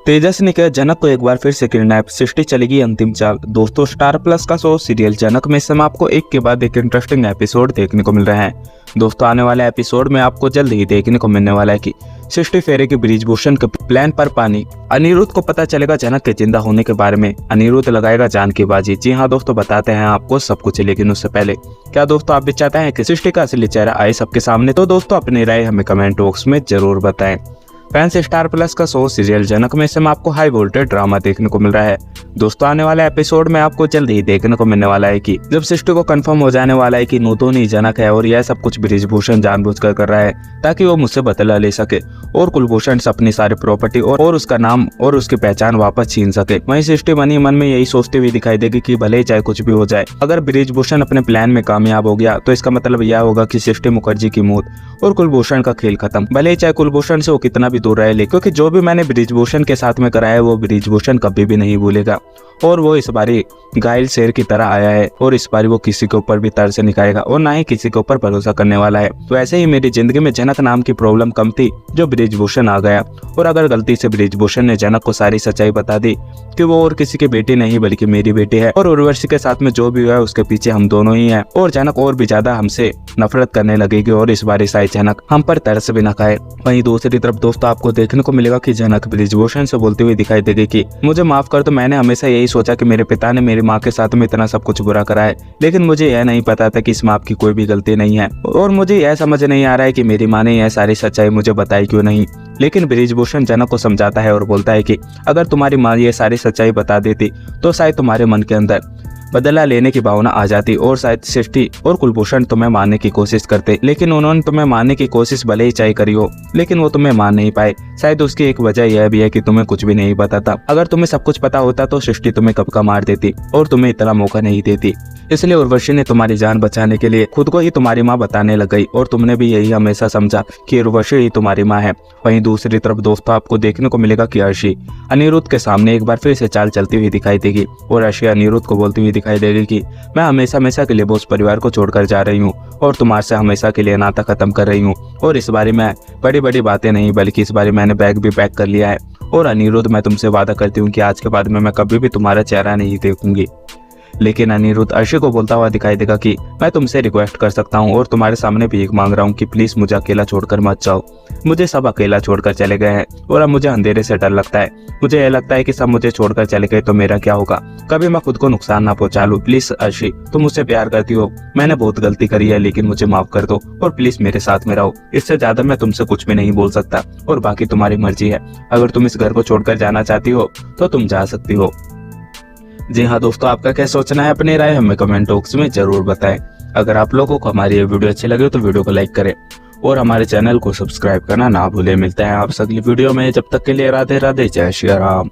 तेजस ने किया जनक को एक बार फिर से किडनैप, सृष्टि चलेगी अंतिम चाल। दोस्तों, स्टार प्लस का शो सीरियल जनक में इस समय आपको एक के बाद एक इंटरेस्टिंग एपिसोड देखने को मिल रहे हैं। दोस्तों, आने वाले एपिसोड में आपको जल्द ही देखने को मिलने वाला है कि सृष्टि फेरे की ब्रिजभूषण के प्लान पर पानी। अनिरुद्ध को पता चलेगा जनक के जिंदा होने के बारे में। अनिरुद्ध लगाएगा जान की बाजी। जी हाँ दोस्तों, बताते हैं आपको सब कुछ, लेकिन उससे पहले क्या दोस्तों आप भी चाहते हैं कि सृष्टि का असली चेहरा आए सबके सामने? तो दोस्तों अपनी राय हमें कमेंट बॉक्स में जरूर बताएं। फैंस, स्टार प्लस का शो सीरियल जनक में इस समय आपको हाई वोल्टेज ड्रामा देखने को मिल रहा है। दोस्तों, आने वाले एपिसोड में आपको जल्द ही देखने को मिलने वाला है कि जब सृष्टि को कंफर्म हो जाने वाला है कि नूतन ही जनक है और यह सब कुछ ब्रिजभूषण जानबूझकर कर रहा है ताकि वो मुझसे बदला ले सके और कुलभूषण से अपनी सारी प्रॉपर्टी और उसका नाम और उसकी पहचान वापस छीन सके। वहीं सृष्टि मनी मन में यही सोचती हुई दिखाई देगी कि भले ही चाहे कुछ भी हो जाए, अगर ब्रिजभूषण अपने प्लान में कामयाब हो गया तो इसका मतलब यह होगा कि सृष्टि मुखर्जी की मौत और कुलभूषण का खेल खत्म। भले ही चाहे कुलभूषण से वो कितना भी दूर रहे, क्योंकि जो भी मैंने ब्रिजभूषण के साथ में कराया है वो ब्रिजभूषण कभी भी नहीं भूलेगा। और वो इस बारी घायल शेर की तरह आया है और इस बारी वो किसी के ऊपर भी तरस नहीं खाएगा और ना ही किसी के ऊपर भरोसा करने वाला है। तो ऐसे ही मेरी जिंदगी में जनक नाम की प्रॉब्लम कम थी जो ब्रिजभूषण आ गया। और अगर गलती से ब्रिजभूषण ने जनक को सारी सच्चाई बता दी कि वो और किसी की बेटी नहीं बल्कि मेरी बेटी है और उर्वशी के साथ में जो भी हुआ है उसके पीछे हम दोनों ही हैं, और जनक और भी ज्यादा हमसे नफरत करने लगेगी और इस बारी शायद जनक हम पर तरस भी न खाए। वहीं दूसरी तरफ दोस्तों आपको देखने को मिलेगा कि जनक ब्रिजभूषण से बोलते हुए दिखाई देगी कि मुझे माफ कर दो, मैंने हमेशा यही सोचा कि मेरे पिता ने मेरी माँ के साथ में इतना सब कुछ बुरा करा है, लेकिन मुझे यह नहीं पता था कि इसमें आपकी कोई भी गलती नहीं है और मुझे यह समझ नहीं आ रहा है कि मेरी माँ ने यह सारी सच्चाई मुझे बताई क्यों नहीं। लेकिन ब्रिजभूषण जनक को समझाता है और बोलता है कि अगर तुम्हारी माँ ये सारी सच्चाई बता देती तो शायद तुम्हारे मन के अंदर बदला लेने की भावना आ जाती और शायद सृष्टि और कुलभूषण तुम्हें मारने की कोशिश करते, लेकिन उन्होंने तुम्हें मारने की कोशिश भले ही चाहे करी हो लेकिन वो तुम्हें मार नहीं पाए। शायद उसकी एक वजह यह भी है कि तुम्हें कुछ भी नहीं पता था। अगर तुम्हें सब कुछ पता होता तो सृष्टि तुम्हें कब का मार देती और तुम्हें इतना मौका नहीं देती। इसलिए उर्वशी ने तुम्हारी जान बचाने के लिए खुद को ही तुम्हारी माँ बताने लग गई और तुमने भी यही हमेशा समझा कि उर्वशी ही तुम्हारी माँ है। वहीं दूसरी तरफ दोस्तों आपको देखने को मिलेगा कि अर्शी अनिरुद्ध के सामने एक बार फिर से चाल चलती हुई दिखाई देगी और अर्शी अनिरुद्ध को बोलती हुई दिखाई देगी कि मैं हमेशा के लिए बोस परिवार को छोड़कर जा रही हूँ और तुम्हारे से हमेशा के लिए नाता खत्म कर रही हूँ। और इस बारे में बड़ी बातें नहीं बल्कि इस बारे मैंने बैग भी पैक कर लिया है और अनिरुद्ध मैं तुमसे वादा करती हूँ कि आज के बाद में मैं कभी भी तुम्हारा चेहरा नहीं देखूंगी। लेकिन अनिरुद्ध अर्शी को बोलता हुआ दिखाई देगा कि मैं तुमसे रिक्वेस्ट कर सकता हूँ और तुम्हारे सामने भी एक मांग रहा हूँ कि प्लीज मुझे अकेला छोड़कर मत जाओ। मुझे सब अकेला छोड़कर चले गए हैं और अब मुझे अंधेरे से डर लगता है। मुझे यह लगता है कि सब मुझे छोड़कर चले गए तो मेरा क्या होगा, कभी मैं खुद को नुकसान ना पहुंचा लूं। प्लीज अर्शी, तुम मुझसे प्यार करती हो, मैंने बहुत गलती करी है लेकिन मुझे माफ कर दो और प्लीज मेरे साथ में रहो। इससे ज्यादा मैं तुमसे कुछ भी नहीं बोल सकता और बाकी तुम्हारी मर्जी है। अगर तुम इस घर को छोड़कर जाना चाहती हो तो तुम जा सकती हो। जी हाँ दोस्तों, आपका क्या सोचना है, अपनी राय हमें कमेंट बॉक्स में जरूर बताएं। अगर आप लोगों को हमारी ये वीडियो अच्छी लगे तो वीडियो को लाइक करें और हमारे चैनल को सब्सक्राइब करना ना भूलें। मिलते हैं आपसे अगली वीडियो में, जब तक के लिए राधे राधे, जय श्री राम।